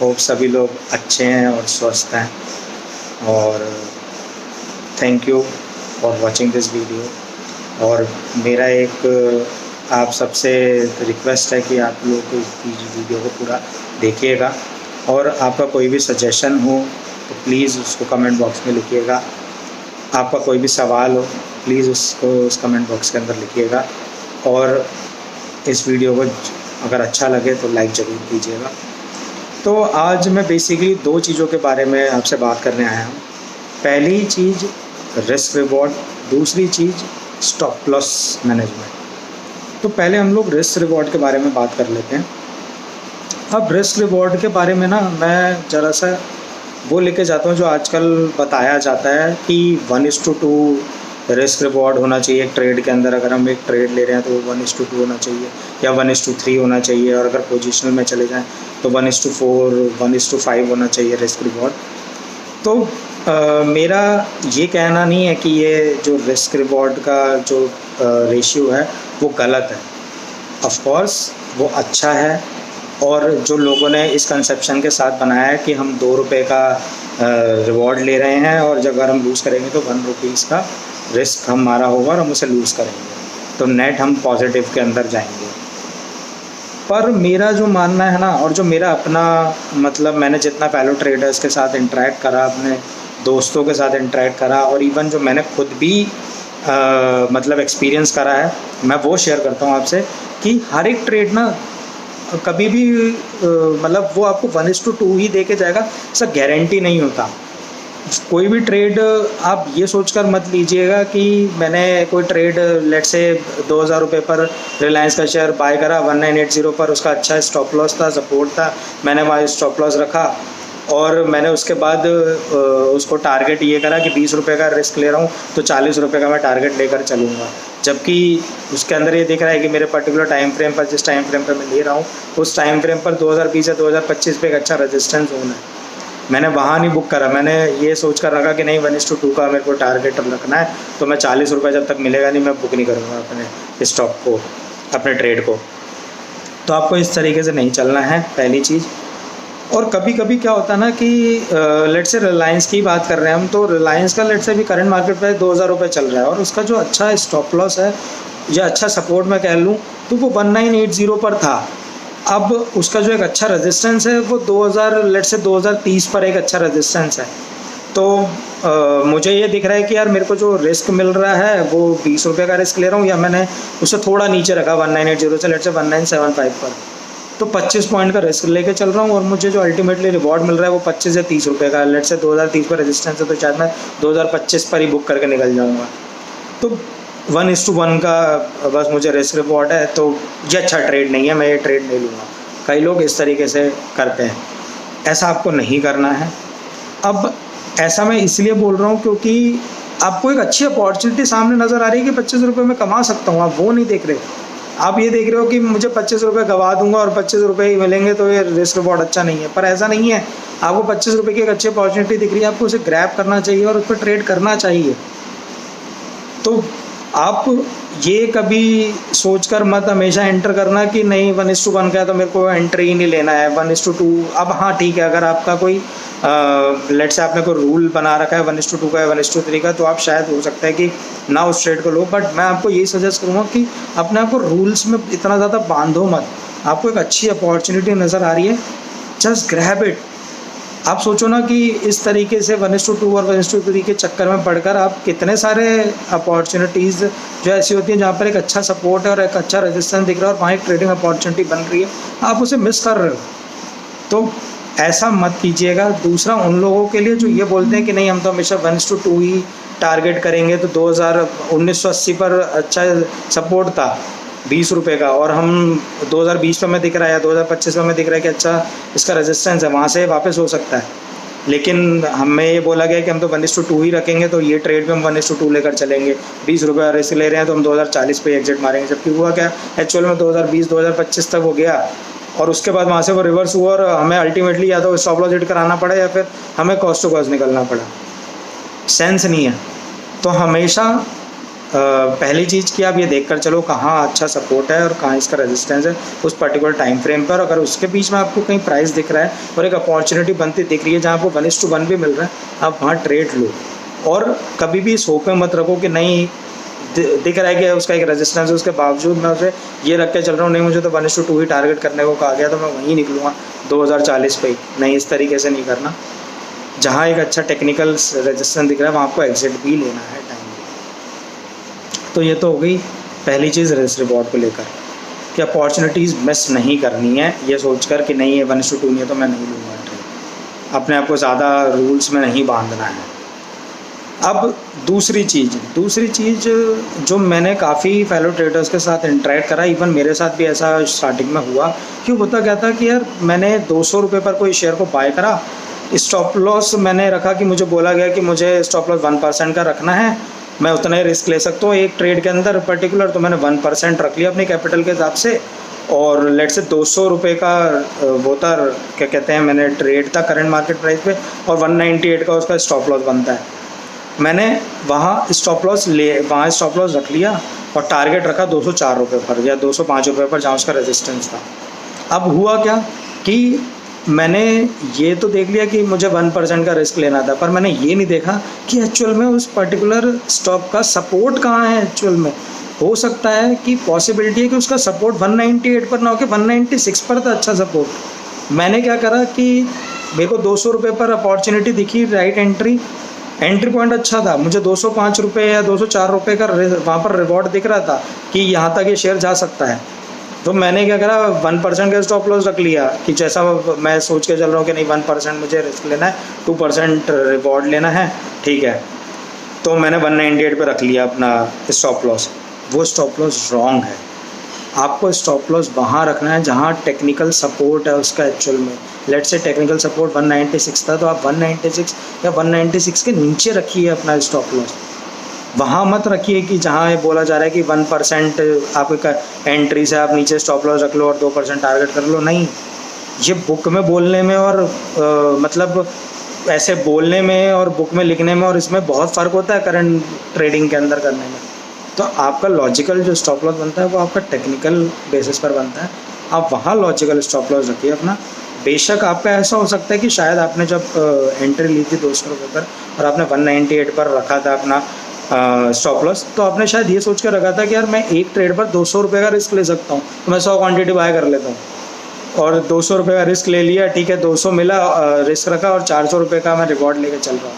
Hope सभी लोग अच्छे हैं और स्वस्थ हैं। और thank you for watching this video. और मेरा एक आप सबसे रिक्वेस्ट है कि आप लोग इस वीडियो को पूरा देखिएगा, और आपका कोई भी सजेशन हो तो प्लीज़ उसको कमेंट बॉक्स में लिखिएगा। आपका कोई भी सवाल हो प्लीज़ उसको उस कमेंट बॉक्स के अंदर लिखिएगा, और इस वीडियो को अगर अच्छा लगे तो लाइक ज़रूर कीजिएगा। तो आज मैं बेसिकली दो चीज़ों के बारे में आपसे बात करने आया हूँ। पहली चीज़ रिस्क रिवॉर्ड, दूसरी चीज़ स्टॉप लॉस मैनेजमेंट। तो पहले हम लोग रिस्क रिवॉर्ड के बारे में बात कर लेते हैं। अब रिस्क रिवॉर्ड के बारे में ना मैं ज़रा सा वो लेके जाता हूँ जो आजकल बताया जाता है कि 1:2 रिस्क रिवॉर्ड होना चाहिए एक ट्रेड के अंदर। अगर हम एक ट्रेड ले रहे हैं तो वो 1:2 होना चाहिए या 1:3 होना चाहिए, और अगर पोजिशनल में चले जाएँ तो 1:4 1:5 होना चाहिए रिस्क रिवॉर्ड। तो मेरा ये कहना नहीं है कि ये जो रिस्क रिवॉर्ड का जो रेशियो है वो गलत है। ऑफ कोर्स वो अच्छा है, और जो लोगों ने इस कंसेप्शन के साथ बनाया है कि हम 2 रुपये का रिवॉर्ड ले रहे हैं, और जब अगर हम लूज़ करेंगे तो 1 रुपीज़ का रिस्क हमारा होगा और हम उसे लूज़ करेंगे, तो नेट हम पॉजिटिव के अंदर जाएंगे। पर मेरा जो मानना है ना, और जो मेरा अपना मतलब मैंने जितना पहले ट्रेडर्स के साथ इंटरेक्ट करा, अपने दोस्तों के साथ इंटरेक्ट करा, और इवन जो मैंने खुद भी मतलब एक्सपीरियंस करा है, मैं वो शेयर करता हूँ आपसे कि हर एक ट्रेड ना कभी भी मतलब वो आपको 1:2 ही दे के जाएगा, ऐसा गारंटी नहीं होता। कोई भी ट्रेड आप ये सोचकर मत लीजिएगा कि मैंने कोई ट्रेड लेट से 2000 रुपये पर रिलायंस का शेयर बाय करा 1980 पर, उसका अच्छा स्टॉप लॉस था, सपोर्ट था, मैंने वहाँ स्टॉप लॉस रखा, और मैंने उसके बाद उसको टारगेट ये करा कि 20 रुपये का रिस्क ले रहा हूँ तो 40 रुपये का मैं टारगेट लेकर चलूँगा। जबकि उसके अंदर ये दिख रहा है कि मेरे पर्टिकुलर टाइम फ्रेम पर, जिस टाइम फ्रेम पर मैं ले रहा हूँ, उस टाइम फ्रेम पर 2020 या 2025 पे एक अच्छा रेजिस्टेंस जोन है। मैंने वहाँ नहीं बुक करा, मैंने ये सोच कर रखा कि नहीं 1:2 का मेरे को टारगेट रखना है, तो मैं 40 रुपये जब तक मिलेगा नहीं मैं बुक नहीं करूँगा अपने स्टॉक को, अपने ट्रेड को। तो आपको इस तरीके से नहीं चलना है, पहली चीज़। और कभी कभी क्या होता है ना कि लेट से रिलायंस की बात कर रहे हैं हम, तो रिलायंस का लेट से भी करंट मार्केट प्राइस 2000 रुपये चल रहा है, और उसका जो अच्छा स्टॉप लॉस है या अच्छा सपोर्ट मैं कह लूँ तो वो 1980 पर था। अब उसका जो एक अच्छा रेजिस्टेंस है वो 2000 लेट से 2030 पर एक अच्छा रेजिस्टेंस है। तो मुझे ये दिख रहा है कि यार मेरे को जो रिस्क मिल रहा है वो 20 रुपये का रिस्क ले रहा हूँ, या मैंने उससे थोड़ा नीचे रखा 1980 से लेट से 1975 पर, तो 25 पॉइंट का रिस्क लेके चल रहा हूँ, और मुझे जो अल्टीमेटली रिवॉर्ड मिल रहा है वो 25 से 30 रुपये का। लेट से 2030 पर रेजिस्टेंस है तो शायद मैं 2025 पर ही बुक करके निकल जाऊँगा। तो 1:1 का बस मुझे रिस्क रिवॉर्ड है, तो ये अच्छा ट्रेड नहीं है, मैं ये ट्रेड नहीं लूँगा। कई लोग इस तरीके से करते हैं, ऐसा आपको नहीं करना है। अब ऐसा मैं इसलिए बोल रहा हूँ क्योंकि आपको एक अच्छी अपॉर्चुनिटी सामने नज़र आ रही है कि 25 रुपये में कमा सकता हूँ, आप वो नहीं देख रहे। आप ये देख रहे हो कि मुझे 25 रुपये गवा दूंगा और 25 रुपये ही मिलेंगे, तो ये रिस्क रिवॉर्ड अच्छा नहीं है। पर ऐसा नहीं है, आपको 25 रुपये की एक अच्छी अपॉर्चुनिटी दिख रही है, आपको उसे ग्रैब करना चाहिए और उस पर ट्रेड करना चाहिए। तो आप ये कभी सोचकर मत हमेशा एंटर करना कि नहीं 1:1 का है तो मेरे को एंट्री ही नहीं लेना है 1:2। अब हाँ ठीक है, अगर आपका कोई लेट से आपने कोई रूल बना रखा है 1:2 का या 1:3 का, तो आप शायद हो सकता है कि ना उस ट्रेड को लो। बट मैं आपको यही सजेस्ट करूँगा कि अपने आप को रूल्स में इतना ज़्यादा बांधो मत। आपको एक अच्छी अपॉर्चुनिटी नज़र आ रही है, जस्ट ग्रैब इट। आप सोचो ना कि इस तरीके से 1:2 और 1:3 के चक्कर में पड़कर आप कितने सारे अपॉर्चुनिटीज़ जो ऐसी होती हैं जहाँ पर एक अच्छा सपोर्ट है और एक अच्छा रेजिस्टेंस दिख रहा है और वहाँ एक ट्रेडिंग अपॉर्चुनिटी बन रही है, आप उसे मिस कर रहे हो। तो ऐसा मत कीजिएगा। दूसरा, उन लोगों के लिए जो ये बोलते हैं कि नहीं हम तो हमेशा 1:2 ही टारगेट करेंगे, तो 1980 पर अच्छा सपोर्ट था 20 रुपये का, और हम 2020 में दिख रहा है या 2025 में दिख रहा है कि अच्छा इसका रेजिस्टेंस है, वहाँ से वापस हो सकता है। लेकिन हमें ये बोला गया कि हम तो 1:2 ही रखेंगे, तो ये ट्रेड में हम 1:2 लेकर चलेंगे। 20 रुपये रिस्क ले रहे हैं तो हम 2040 पे एग्जिट मारेंगे। जबकि हुआ क्या, एक्चुअल में 2020-2025 तक हो गया, और उसके बाद वहाँ से वो रिवर्स हुआ और हमें अल्टीमेटली या तो स्टॉप लॉस हिट कराना पड़ा या फिर हमें कॉस्ट टू कॉस्ट निकलना पड़ा। सेंस नहीं है। तो हमेशा पहली चीज़ कि आप ये देखकर चलो कहाँ अच्छा सपोर्ट है और कहाँ इसका रेजिस्टेंस है उस पर्टिकुलर टाइम फ्रेम पर। अगर उसके बीच में आपको कहीं प्राइस दिख रहा है और एक अपॉर्चुनिटी बनती दिख रही है जहाँ आपको 1:1 भी मिल रहा है, आप वहाँ ट्रेड लो। और कभी भी इस होप में मत रखो कि नहीं दिख रहा है कि उसका एक रेजिस्टेंस है, उसके बावजूद मैं उसे ये रख के चल रहा हूँ, नहीं मुझे तो 1:2 ही टारगेट करने को कहा गया तो मैं वहीं निकलूँगा 2040 पे ही। नहीं, इस तरीके से नहीं करना। जहाँ एक अच्छा टेक्निकल रेजिस्टेंस दिख रहा है वहाँ आपको एग्जिट भी लेना है टाइम भी। तो ये तो हो गई पहली चीज़ रिस्क रिवॉर्ड को लेकर कि अपॉर्चुनिटीज़ मिस नहीं करनी है ये सोचकर कि नहीं ये 1:2 नहीं है तो मैं नहीं लूँगा ट्रेड। अपने आप को ज़्यादा रूल्स में नहीं बांधना है। अब दूसरी चीज़ जो मैंने काफ़ी फेलो ट्रेडर्स के साथ इंटरेक्ट करा, इवन मेरे साथ भी ऐसा स्टार्टिंग में हुआ कि होता क्या था कि यार मैंने 200 रुपये पर कोई शेयर को बाय करा, स्टॉप लॉस मैंने रखा कि मुझे बोला गया कि मुझे स्टॉप लॉस 1% का रखना है, मैं उतना ही रिस्क ले सकता हूँ एक ट्रेड के अंदर पर्टिकुलर। तो मैंने 1% रख लिया अपने कैपिटल के हिसाब से और लेट से 200 रुपये का वो था, क्या कहते हैं, मैंने ट्रेड था करंट मार्केट प्राइस पे और 198 का उसका स्टॉप लॉस बनता है। मैंने वहाँ स्टॉप लॉस रख लिया और टारगेट रखा 204 रुपये पर या 205 रुपये पर जहाँ उसका रेजिस्टेंस था। अब हुआ क्या कि मैंने ये तो देख लिया कि मुझे 1% का रिस्क लेना था, पर मैंने ये नहीं देखा कि एक्चुअल में उस पर्टिकुलर स्टॉक का सपोर्ट कहाँ है। एक्चुअल में हो सकता है कि पॉसिबिलिटी है कि उसका सपोर्ट 198 पर ना हो के 196 पर था अच्छा सपोर्ट। मैंने क्या करा कि मेरे को 200 रुपये पर अपॉर्चुनिटी दिखी, राइट एंट्री पॉइंट अच्छा था, मुझे 205 रुपये या 204 रुपये का वहाँ पर रिवॉर्ड दिख रहा था कि यहाँ तक ये शेयर जा सकता है। तो मैंने क्या करा 1% का स्टॉप लॉस रख लिया कि जैसा मैं सोच के चल रहा हूँ कि नहीं 1% मुझे रिस्क लेना है, 2% रिवॉर्ड लेना है, ठीक है। तो मैंने 198 पे रख लिया अपना स्टॉप लॉस। वो स्टॉप लॉस रॉन्ग है। आपको स्टॉप लॉस वहाँ रखना है जहाँ टेक्निकल सपोर्ट है उसका। एक्चुअल में लेट से टेक्निकल सपोर्ट 196 था तो आप 196 या 196 के नीचे रखिए अपना स्टॉप लॉस। वहाँ मत रखिए कि जहाँ ये बोला जा रहा है कि 1% आपका एंट्री से आप नीचे स्टॉप लॉस रख लो और 2% टारगेट कर लो। नहीं, ये बुक में बोलने में और मतलब ऐसे बोलने में और बुक में लिखने में और इसमें बहुत फ़र्क होता है करंट ट्रेडिंग के अंदर करने में। तो आपका लॉजिकल जो स्टॉप लॉस बनता है वो आपका टेक्निकल बेसिस पर बनता है। आप वहाँ लॉजिकल स्टॉप लॉस रखिए अपना। बेशक आपका ऐसा हो सकता है कि शायद आपने जब एंट्री ली थी 200 रुपये पर और आपने 198 पर रखा था अपना स्टॉप लॉस, तो आपने शायद ये सोच कर रखा था कि यार मैं एक ट्रेड पर 200 रुपये का रिस्क ले सकता हूँ, तो मैं 100 क्वांटिटी बाय कर लेता हूँ और 200 रुपये का रिस्क ले लिया, ठीक है, 200 मिला रिस्क रखा और 400 रुपये का मैं रिवॉर्ड लेके चल रहा हूँ।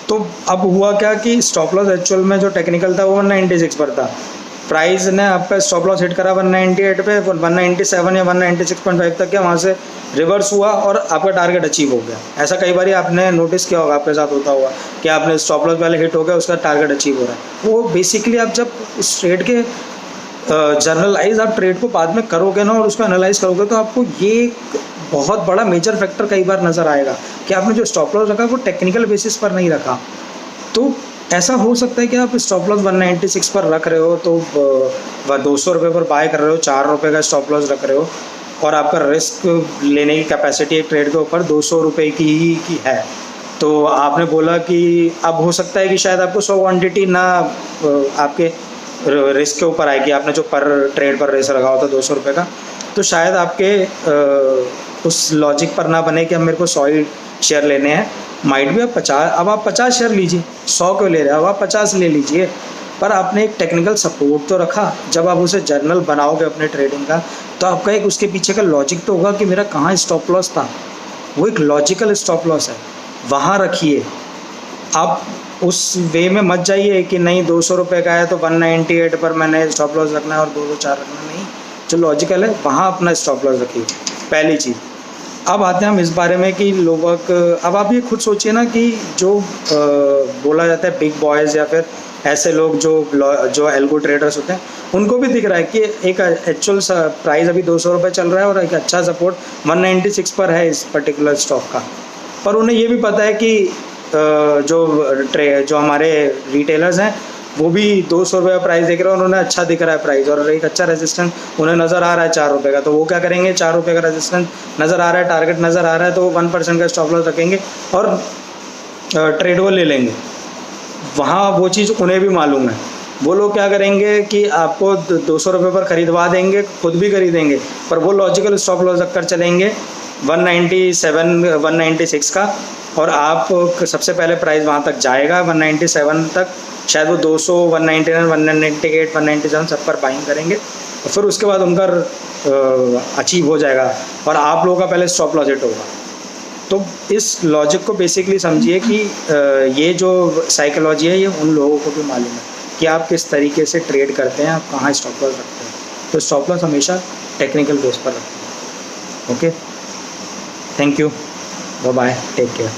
तो अब हुआ क्या कि स्टॉप लॉस एक्चुअल में जो टेक्निकल था वो 196 पर था, प्राइस ने आपका स्टॉप लॉस हिट करा 198 पे, 197 या 196.5 तक गया, वहाँ से रिवर्स हुआ और आपका टारगेट अचीव हो गया। ऐसा कई बार आपने नोटिस किया होगा, आपके साथ होता होगा कि आपने स्टॉप लॉस पहले हिट हो गया, उसका टारगेट अचीव हो रहा है। वो बेसिकली आप जब उस ट्रेड के जर्नलाइज आप ट्रेड को बाद में करोगे ना और उसको एनालाइज करोगे तो आपको ये बहुत बड़ा मेजर फैक्टर कई बार नज़र आएगा कि आपने जो स्टॉप लॉस रखा वो टेक्निकल बेसिस पर नहीं रखा। तो ऐसा हो सकता है कि आप स्टॉप लॉस 196 पर रख रहे हो तो 200 रुपये पर बाय कर रहे हो, 4 रुपये का स्टॉप लॉस रख रहे हो और आपका रिस्क लेने की कैपेसिटी एक ट्रेड के ऊपर 200 रुपये की है। तो आपने बोला कि अब हो सकता है कि शायद आपको 100 क्वांटिटी ना आपके रिस्क के ऊपर आएगी, आपने जो पर ट्रेड पर रिस्क रखा होता 200 रुपये का, तो शायद आपके उस लॉजिक पर ना बने कि अब मेरे को 100 ही शेयर लेने हैं। माइट भी आप 50, अब आप 50 शेयर लीजिए, 100 क्यों ले रहे हैं, अब आप 50 ले लीजिए, पर आपने एक टेक्निकल सपोर्ट तो रखा। जब आप उसे जर्नल बनाओगे अपने ट्रेडिंग का तो आपका एक उसके पीछे का लॉजिक तो होगा कि मेरा कहाँ स्टॉप लॉस था, वो एक लॉजिकल स्टॉप लॉस है, वहाँ रखिए। आप उस वे में मत जाइए कि नहीं 200 रुपये का है तो 198 पर मैंने स्टॉप लॉस रखना है और 204 रखना, नहीं, जो लॉजिकल है वहाँ अपना स्टॉप लॉस रखिए, पहली चीज़। अब आते हैं हम इस बारे में कि लोगों अब आप ये खुद सोचिए ना कि जो बोला जाता है बिग बॉयज़ या फिर ऐसे लोग जो एल्गो ट्रेडर्स होते हैं, उनको भी दिख रहा है कि एक एक्चुअल प्राइस अभी 200 रुपये चल रहा है और एक अच्छा सपोर्ट 196 पर है इस पर्टिकुलर स्टॉक का। पर उन्हें ये भी पता है कि जो हमारे रिटेलर्स हैं वो भी 200 रुपये का प्राइस देख रहे हैं और उन्हें अच्छा दिख रहा है प्राइस और एक अच्छा रेजिस्टेंस उन्हें नज़र आ रहा है 4 रुपये का। तो वो क्या करेंगे, 4 रुपये का रेजिस्टेंस नज़र आ रहा है, टारगेट नज़र आ रहा है, तो वो 1% का स्टॉप लॉस रखेंगे और ट्रेड वो ले लेंगे। वहाँ वो चीज़ उन्हें भी मालूम है। वो लोग क्या करेंगे कि आपको 200 रुपये पर ख़रीदवा देंगे, खुद भी खरीदेंगे, पर वो लॉजिकल स्टॉप लॉस रख कर चलेंगे 197 196 का, और आप सबसे पहले प्राइस वहाँ तक जाएगा 197 तक, शायद वो 200 199 198 197 सब पर बाइंग करेंगे, और फिर उसके बाद उनका अचीव हो जाएगा और आप लोगों का पहले स्टॉप लॉस हिट होगा। तो इस लॉजिक को बेसिकली समझिए कि ये जो साइकोलॉजी है ये उन लोगों को भी मालूम है कि आप किस तरीके से ट्रेड करते हैं, आप कहाँ स्टॉप लॉस रखते हैं। तो स्टॉप लॉस हमेशा टेक्निकल बेस पर रखते हैं। Okay, thank you, bye bye, take care.